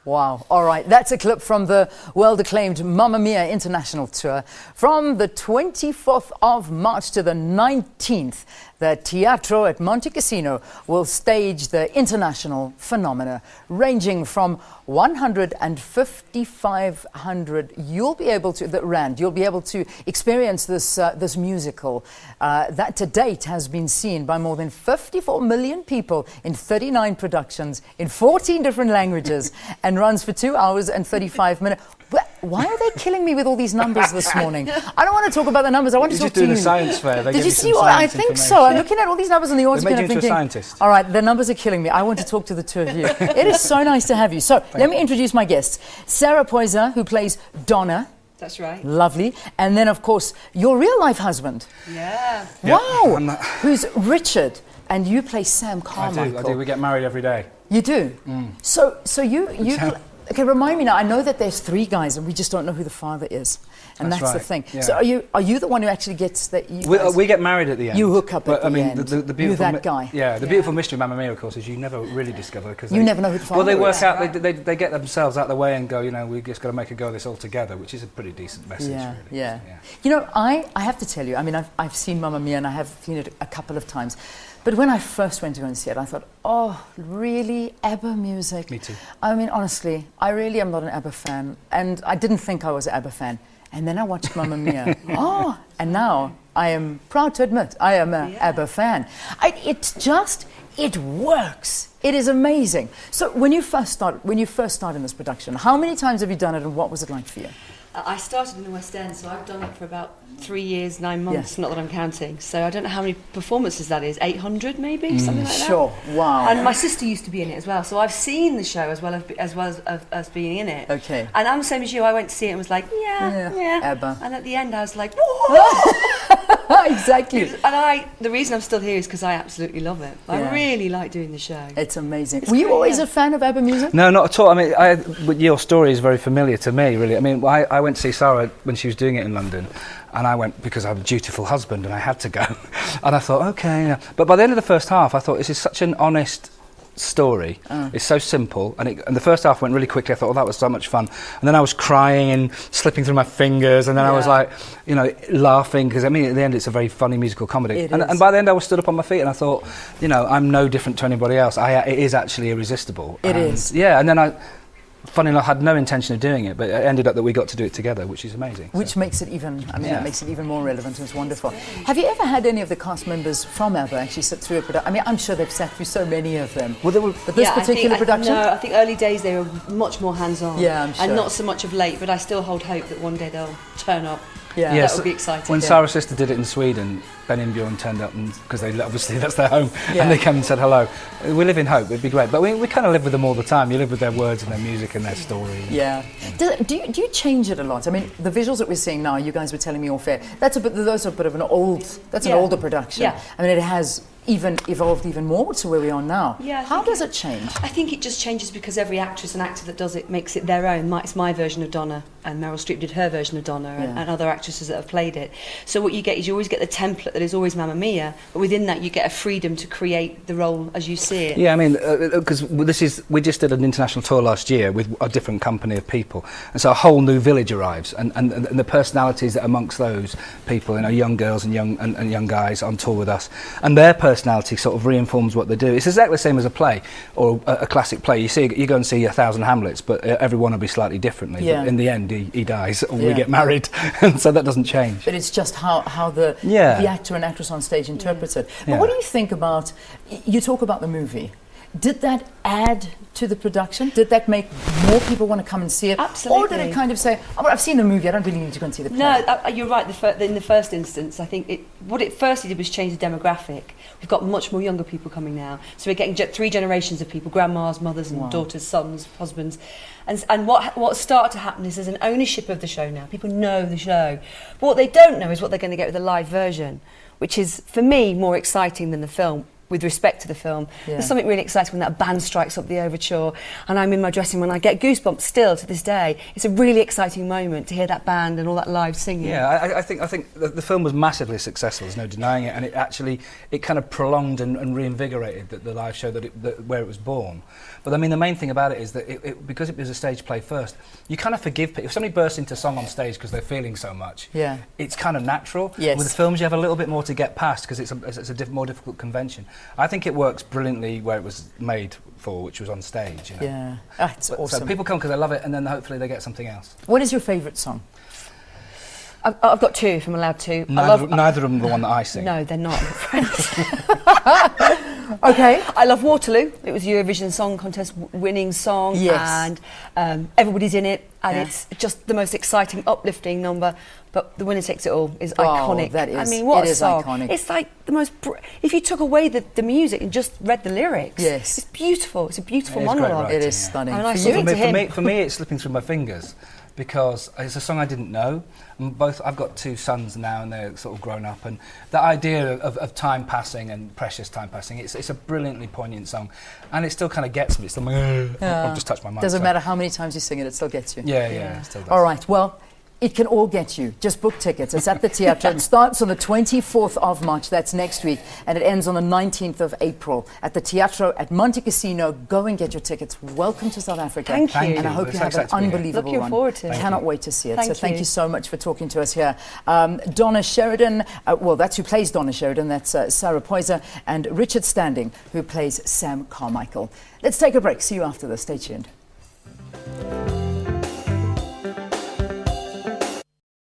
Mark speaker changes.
Speaker 1: Wow. All right. That's a clip from the world-acclaimed Mamma Mia International Tour. From the 24th of March to the 19th, the Teatro at Montecasino will stage the international phenomena, ranging from 100 and 5,500. You'll be able to experience this musical that to date has been seen by more than 54 million people in 39 productions in 14 different languages and runs for 2 hours and 35 minutes. Why are they killing me with all these numbers this morning? I don't want to talk about the numbers. I want to talk to you.
Speaker 2: You're just doing a science fair.
Speaker 1: Did you see what I think so? I'm looking at all these numbers on the audio.
Speaker 2: They made you into a scientist.
Speaker 1: All right, the numbers are killing me. I want to talk to the two of you. It is so nice to have you. So let me introduce my guests. Sara Poyzer, who plays Donna.
Speaker 3: That's right.
Speaker 1: Lovely. And then, of course, your real-life husband.
Speaker 3: Yeah.
Speaker 1: Wow. Who's Richard, and you play Sam Carmichael.
Speaker 2: I do. We get married every day.
Speaker 1: You do? Mm. So you okay, remind me now. I know that there's 3 guys, and we just don't know who the father is, and that's the thing. Yeah. So are you the one who actually gets that?
Speaker 2: We get married at the end.
Speaker 1: You hook up at the end.
Speaker 2: The beautiful
Speaker 1: you that guy.
Speaker 2: Yeah, the beautiful mystery of Mamma Mia, of course, is you never really discover because
Speaker 1: you never know who the father is.
Speaker 2: Well, they work out. Right. They get themselves out of the way and go. You know, we just got to make a go of this all together, which is a pretty decent message.
Speaker 1: Yeah,
Speaker 2: really.
Speaker 1: yeah. You know, I have to tell you. I mean, I've seen Mamma Mia and I have seen it a couple of times. But when I first went to go and see it, I thought, oh, really? ABBA music?
Speaker 2: Me too.
Speaker 1: I mean, honestly, I really am not an ABBA fan. And I didn't think I was an ABBA fan. And then I watched Mamma Mia. And now I am proud to admit I am an ABBA fan. It works. It is amazing. So when you first start in this production, how many times have you done it and what was it like for you?
Speaker 3: I started in the West End, so I've done it for about 3 years, 9 months, not that I'm counting. So I don't know how many performances that is, 800 maybe, something like that.
Speaker 1: Sure, wow.
Speaker 3: And my sister used to be in it as well, so I've seen the show as well as being in it.
Speaker 1: Okay.
Speaker 3: And I'm the same as you, I went to see it and was like, yeah.
Speaker 1: ABBA.
Speaker 3: And at the end I was like, whoa!
Speaker 1: Exactly.
Speaker 3: And the reason I'm still here is because I absolutely love it. I really like doing the show.
Speaker 1: It's amazing. Were you always a fan of ABBA music?
Speaker 2: No, not at all. I mean, your story is very familiar to me, really. I mean, I went to see Sara when she was doing it in London, and I went because I'm a dutiful husband and I had to go. And I thought, okay. But by the end of the first half, I thought, this is such an honest story. It's so simple, and the first half went really quickly. I thought, oh, that was so much fun, and then I was crying and slipping through my fingers, and then I was like, you know, laughing, because I mean, at the end it's a very funny musical comedy, and by the end I was stood up on my feet and I thought, you know, I'm no different to anybody else. It is actually irresistible.
Speaker 1: It is.
Speaker 2: Yeah, and then funny enough, I had no intention of doing it, but it ended up that we got to do it together, which is amazing.
Speaker 1: Which makes it even, it makes it even more relevant. It's wonderful. Have you ever had any of the cast members from ABBA actually sit through a production? I mean, I'm sure they've sat through so many of them. But this particular production?
Speaker 3: I think early days they were much more hands-on.
Speaker 1: Yeah, I'm sure.
Speaker 3: And not so much of late, but I still hold hope that one day they'll turn up.
Speaker 1: Yeah,
Speaker 3: that would be exciting.
Speaker 2: When Sara's sister did it in Sweden, Ben and Bjorn turned up, because obviously that's their home, and they came and said hello. We live in hope, it'd be great. But we kind of live with them all the time. You live with their words and their music and their story.
Speaker 1: Yeah. Do you change it a lot? I mean, the visuals that we're seeing now, you guys were telling me off air, those are a bit of an older production.
Speaker 3: Yeah.
Speaker 1: I mean, it has even evolved even more to where we are now.
Speaker 3: Yeah,
Speaker 1: how does it change?
Speaker 3: I think it just changes because every actress and actor that does it makes it their own. It's my version of Donna, and Meryl Streep did her version of Donna, and other actresses that have played it. So what you get is you always get the template that is always Mamma Mia, but within that you get a freedom to create the role as you see it.
Speaker 2: Yeah, I mean, because we just did an international tour last year with a different company of people, and so a whole new village arrives, and the personalities that are amongst those people, you know, young girls and young guys on tour with us, and their personality sort of reinforms what they do. It's exactly the same as a play or a classic play. You go and see 1,000 Hamlets, but every one will be slightly differently.
Speaker 1: Yeah.
Speaker 2: But in the end, he dies, or we get married, and so that doesn't change.
Speaker 1: But it's just how the actor and actress on stage interprets it. But what do you think about? You talk about the movie. Did that add to the production? Did that make more people want to come and see it?
Speaker 3: Absolutely.
Speaker 1: Or did it kind of say, oh, well, I've seen the movie, I don't really need to go and see the play?
Speaker 3: No, you're right. In the first instance, I think what it firstly did was change the demographic. We've got much more younger people coming now. So we're getting 3 generations of people, grandmas, mothers and daughters, sons, husbands. And what started to happen is there's an ownership of the show now. People know the show. But what they don't know is what they're going to get with the live version, which is, for me, more exciting than the film. with respect to the film. There's something really exciting when that band strikes up the overture and I'm in my dressing room and I get goosebumps still to this day. It's a really exciting moment to hear that band and all that live singing.
Speaker 2: Yeah, I think the film was massively successful, there's no denying it, and it kind of prolonged and reinvigorated the live show where it was born. But I mean, the main thing about it is that because it was a stage play first, you kind of forgive people. If somebody bursts into song on stage because they're feeling so much, it's kind of natural.
Speaker 1: Yes.
Speaker 2: With the films, you have a little bit more to get past because it's a more difficult convention. I think it works brilliantly where it was made for, which was on stage. You know?
Speaker 1: Yeah, it's awesome.
Speaker 2: So people come because they love it, and then hopefully they get something else.
Speaker 1: What is your favourite song?
Speaker 3: I've got two, if I'm allowed to.
Speaker 2: Neither of them the one that I sing.
Speaker 3: No, they're not.
Speaker 1: Okay.
Speaker 3: I love Waterloo. It was Eurovision Song Contest winning song.
Speaker 1: Yes.
Speaker 3: And everybody's in it. And it's just the most exciting, uplifting number. But The Winner Takes It All is iconic.
Speaker 1: That is.
Speaker 3: I mean, what
Speaker 1: it
Speaker 3: a
Speaker 1: is
Speaker 3: song.
Speaker 1: Iconic.
Speaker 3: It's like the most... if you took away the music and just read the lyrics,
Speaker 1: yes,
Speaker 3: it's beautiful. It's a beautiful
Speaker 2: It is great
Speaker 3: monologue.
Speaker 2: writing,
Speaker 1: it is stunning.
Speaker 3: I mean, I
Speaker 1: For
Speaker 3: saw
Speaker 1: you?
Speaker 3: it
Speaker 2: For me, it's slipping through my fingers because it's a song I didn't know. And I've got two sons now, and they're sort of grown up. And the idea of time passing and precious time passing, it's a brilliantly poignant song, and it still kind of gets me. It's still I've just touched my mind.
Speaker 1: Doesn't matter how many times you sing it, it still gets you.
Speaker 2: Yeah, it still does.
Speaker 1: All right, well, it can all get you. Just book tickets. It's at the Teatro. It starts on the 24th of March, that's next week, and it ends on the 19th of April at the Teatro at Montecasino. Go and get your tickets. Welcome to South Africa.
Speaker 3: Thank you.
Speaker 1: And I hope you have an unbelievable
Speaker 3: Looking
Speaker 1: run.
Speaker 3: forward to it.
Speaker 1: I cannot wait to see it.
Speaker 3: Thank
Speaker 1: So thank
Speaker 3: you.
Speaker 1: you so much for talking to us here. Donna Sheridan, well, that's who plays Donna Sheridan. That's Sara Poyzer, and Richard Standing, who plays Sam Carmichael. Let's take a break. See you after this. Stay tuned.